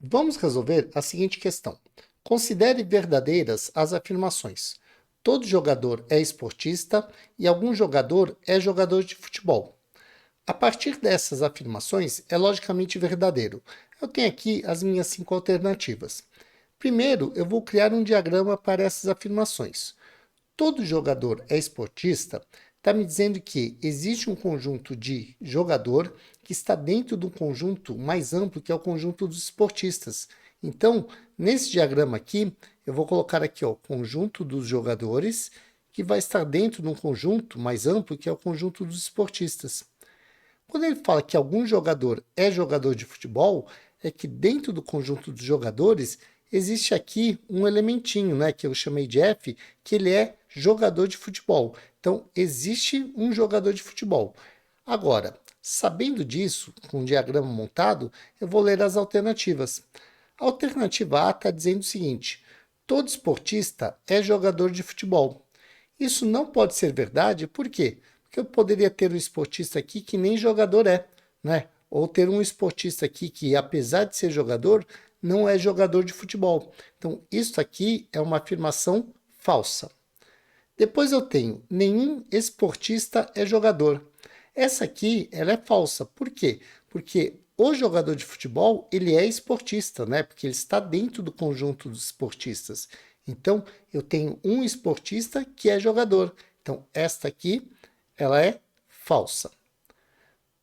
Vamos resolver a seguinte questão. Considere verdadeiras as afirmações. Todo jogador é esportista e algum jogador é jogador de futebol. A partir dessas afirmações, é logicamente verdadeiro. Eu tenho aqui as minhas 5 alternativas. Primeiro, eu vou criar um diagrama para essas afirmações. Todo jogador é esportista está me dizendo que existe um conjunto de jogador que está dentro de um conjunto mais amplo, que é o conjunto dos esportistas. Então, nesse diagrama aqui, eu vou colocar aqui o conjunto dos jogadores, que vai estar dentro de um conjunto mais amplo, que é o conjunto dos esportistas. Quando ele fala que algum jogador é jogador de futebol, é que dentro do conjunto dos jogadores existe aqui um elementinho, né, que eu chamei de F, que ele é jogador de futebol. Então, existe um jogador de futebol. Agora, sabendo disso, com o diagrama montado, eu vou ler as alternativas. A alternativa A está dizendo o seguinte: todo esportista é jogador de futebol. Isso não pode ser verdade, por quê? Porque eu poderia ter um esportista aqui que nem jogador é, né? Ou ter um esportista aqui que, apesar de ser jogador, não é jogador de futebol. Então, isso aqui é uma afirmação falsa. Depois eu tenho, nenhum esportista é jogador. Essa aqui, ela é falsa. Por quê? Porque o jogador de futebol, ele é esportista, né? Porque ele está dentro do conjunto dos esportistas. Então, eu tenho um esportista que é jogador. Então, esta aqui, ela é falsa.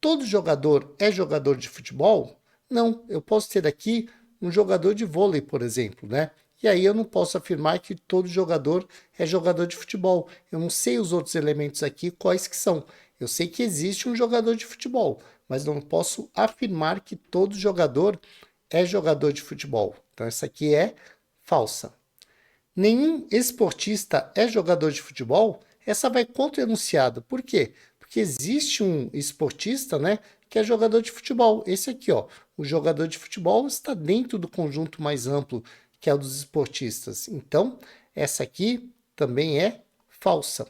Todo jogador é jogador de futebol? Não, eu posso ter aqui um jogador de vôlei, por exemplo, né? E aí eu não posso afirmar que todo jogador é jogador de futebol. Eu não sei os outros elementos aqui quais que são. Eu sei que existe um jogador de futebol, mas não posso afirmar que todo jogador é jogador de futebol. Então essa aqui é falsa. Nenhum esportista é jogador de futebol? Essa vai contra o enunciado. Por quê? Porque existe um esportista, né, que é jogador de futebol. Esse aqui, ó, o jogador de futebol está dentro do conjunto mais amplo, que é o dos esportistas. Então, essa aqui também é falsa.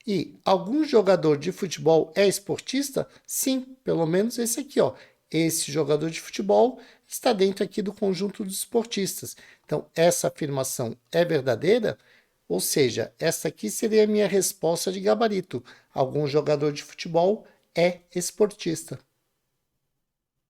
E algum jogador de futebol é esportista? Sim, pelo menos esse aqui, ó. Esse jogador de futebol está dentro aqui do conjunto dos esportistas. Então, essa afirmação é verdadeira? Ou seja, essa aqui seria a minha resposta de gabarito. Algum jogador de futebol é esportista.